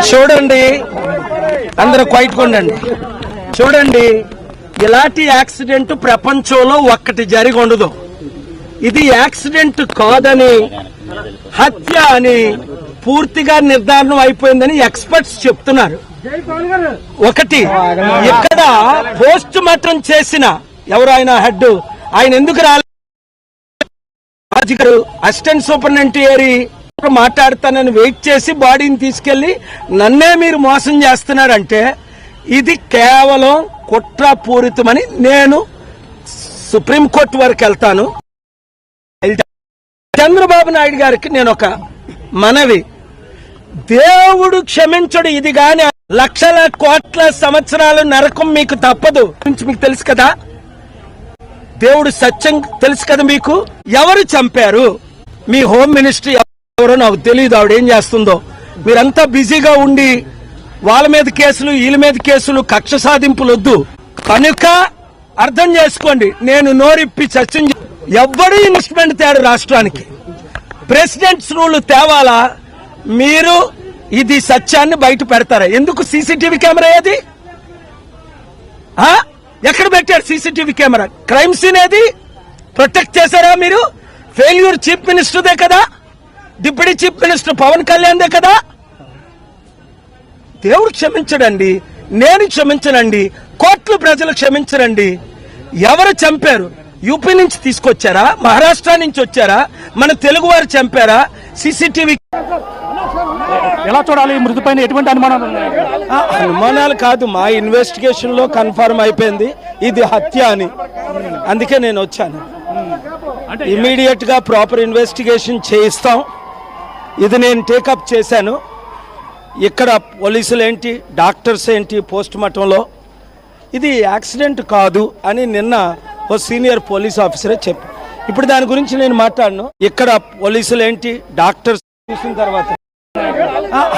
చూడండి, అందరూ క్వైట్ కొండండి. చూడండి, ఇలాంటి యాక్సిడెంట్ ప్రపంచంలో ఒక్కటి జరిగి ఉండదు. ఇది యాక్సిడెంట్ కాదని, హత్య అని పూర్తిగా నిర్ధారణ అయిపోయిందని ఎక్స్పర్ట్స్ చెప్తున్నారు. ఒకటి, ఇక్కడ పోస్ట్ మార్టం చేసిన ఎవరు ఆయన హెడ్, ఆయన ఎందుకు రాలేదు? అసిస్టెంట్ సూపరింటెండెంట్ మాట్లాడతానని వెయిట్ చేసి బాడీని తీసుకెళ్లి నన్నే మీరు మోసం చేస్తున్నారంటే ఇది కేవలం కుట్రపూరితమని నేను సుప్రీంకోర్టు వరకు వెళ్తాను. చంద్రబాబు నాయుడు గారికి నేను ఒక మనవి, దేవుడు క్షమించడు. ఇది గాని లక్షల కోట్ల సంవత్సరాలు నరకం మీకు తప్పదు. మీకు తెలుసు కదా, దేవుడు సత్యం తెలుసు కదా మీకు. ఎవరు చంపారు? మీ హోమ్ మినిస్ట్రీ ఎవరో నాకు తెలియదు, ఆవిడ ఏం చేస్తుందో. మీరంతా బిజీగా ఉండి వాళ్ళ మీద కేసులు, వీళ్ళ మీద కేసులు, కక్ష సాధింపులు వద్దు. కనుక అర్థం చేసుకోండి, నేను నోరిప్పి చర్చ ఎవ్వడూ ఇన్వెస్ట్మెంట్ తేడు రాష్ట్రానికి. ప్రెసిడెంట్స్ రూల్ తేవాలా? మీరు ఇది సత్యాన్ని బయట పెడతారా? ఎందుకు సీసీటీవీ కెమెరా ఏది? ఎక్కడ పెట్టారు సీసీటీవీ కెమెరా? క్రైమ్ సీన్ ఏది? ప్రొటెక్ట్ చేశారా మీరు? ఫెయిల్యూర్ చీఫ్ మినిస్టర్దే కదా, డిప్యూటీ చీఫ్ మినిస్టర్ పవన్ కళ్యాణ్దే కదా. దేవుడు క్షమించడండి, నేను క్షమించనండి, కోట్లు ప్రజలు క్షమించరండి. ఎవరు చంపారు? యూపీ నుంచి తీసుకొచ్చారా? మహారాష్ట్ర నుంచి వచ్చారా? మన తెలుగు వారు చంపారా? సీసీటీవీ ఎలా చూడాలి? మృతి పైన ఎటువంటి అనుమానాలు ఉన్నాయి? అనుమానాలు కాదు, మా ఇన్వెస్టిగేషన్ లో కన్ఫర్మ్ అయిపోయింది ఇది హత్య అని. అందుకే నేను వచ్చాను. ఇమీడియట్ గా ప్రాపర్ ఇన్వెస్టిగేషన్ చేయిస్తాం. ఇది నేను టేకప్ చేశాను. ఇక్కడ పోలీసులు ఏంటి, డాక్టర్స్ ఏంటి, పోస్ట్ మార్టంలో ఇది యాక్సిడెంట్ కాదు అని నిన్న ఓ సీనియర్ పోలీస్ ఆఫీసరే చెప్పి, ఇప్పుడు దాని గురించి నేను మాట్లాడను. ఇక్కడ పోలీసులు ఏంటి, డాక్టర్స్ చూసిన తర్వాత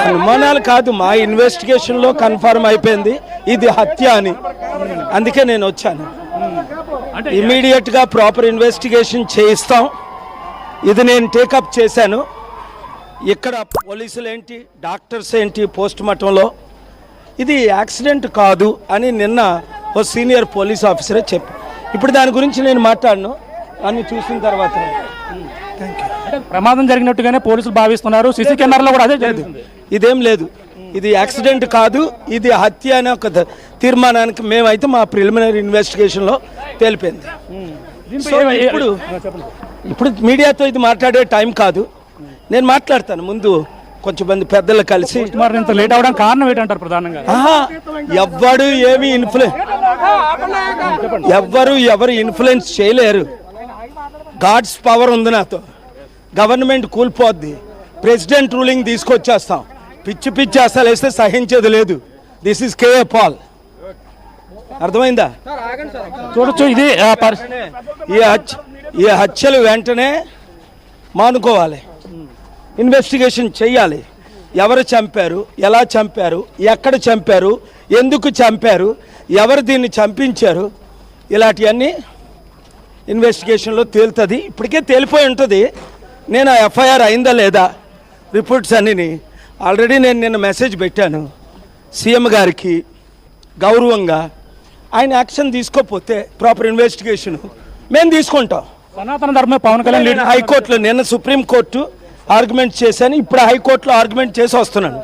అనుమానాలు కాదు, మా ఇన్వెస్టిగేషన్ లో కన్ఫర్మ్ అయిపోయింది ఇది హత్య అని. అందుకే నేను వచ్చాను. ఇమీడియట్ గా ప్రాపర్ ఇన్వెస్టిగేషన్ చేయిస్తాం. ఇది నేను టేకప్ చేశాను. ఇక్కడ పోలీసులు ఏంటి, డాక్టర్స్ ఏంటి, పోస్ట్ మార్టంలో ఇది యాక్సిడెంట్ కాదు అని నిన్న ఓ సీనియర్ పోలీస్ ఆఫీసరే చెప్పి, ఇప్పుడు దాని గురించి నేను మాట్లాడను. అన్ని చూసిన తర్వాత ప్రమాదం జరిగినట్టుగానే పోలీసులు భావిస్తున్నారు. సీసీ కెమెరాలో కూడా అదే లేదు. ఇదేం లేదు, ఇది యాక్సిడెంట్ కాదు, ఇది హత్య అనే ఒక తీర్మానానికి మేమైతే మా ప్రిలిమినరీ ఇన్వెస్టిగేషన్ లో తెలిపింది. ఇప్పుడు మీడియాతో ఇది మాట్లాడే టైం కాదు, నేను మాట్లాడతాను. ముందు కొంచెం మంది పెద్దలు కలిసి లేట్ అవడానికి కారణం ఏంటంటారు? ప్రధానంగా ఎవ్వరు ఏమి ఎవరు ఇన్ఫ్లుయెన్స్ చేయలేరు. గాడ్స్ పవర్ ఉంది నాతో. గవర్నమెంట్ కూలిపోద్ది, ప్రెసిడెంట్ రూలింగ్ తీసుకొచ్చేస్తాం. పిచ్చి పిచ్చి అసలు వేస్తే సహించేది లేదు. This is K A Paul. అర్థమైందా? చూడొచ్చు, ఇది ఈ హత్యలు వెంటనే మానుకోవాలి, ఇన్వెస్టిగేషన్ చెయ్యాలి. ఎవరు చంపారు, ఎలా చంపారు, ఎక్కడ చంపారు, ఎందుకు చంపారు, ఎవరు దీన్ని చంపించారు, ఇలాంటివన్నీ ఇన్వెస్టిగేషన్లో తేలుతుంది. ఇప్పటికే తేలిపోయి ఉంటుంది. నేను ఎఫ్ఐఆర్ అయిందా లేదా రిపోర్ట్స్ అన్నీ ఆల్రెడీ నేను నిన్న మెసేజ్ పెట్టాను సీఎం గారికి. గౌరవంగా ఆయన యాక్షన్ తీసుకోకపోతే ప్రాపర్ ఇన్వెస్టిగేషన్ మేము తీసుకుంటాం. సనాతన ధర్మ పవన్ కళ్యాణ్ హైకోర్టులో నిన్న సుప్రీంకోర్టు ఆర్గ్యుమెంట్ చేశాను, ఇప్పుడు హైకోర్టులో ఆర్గ్యుమెంట్ చేసి వస్తున్నాను.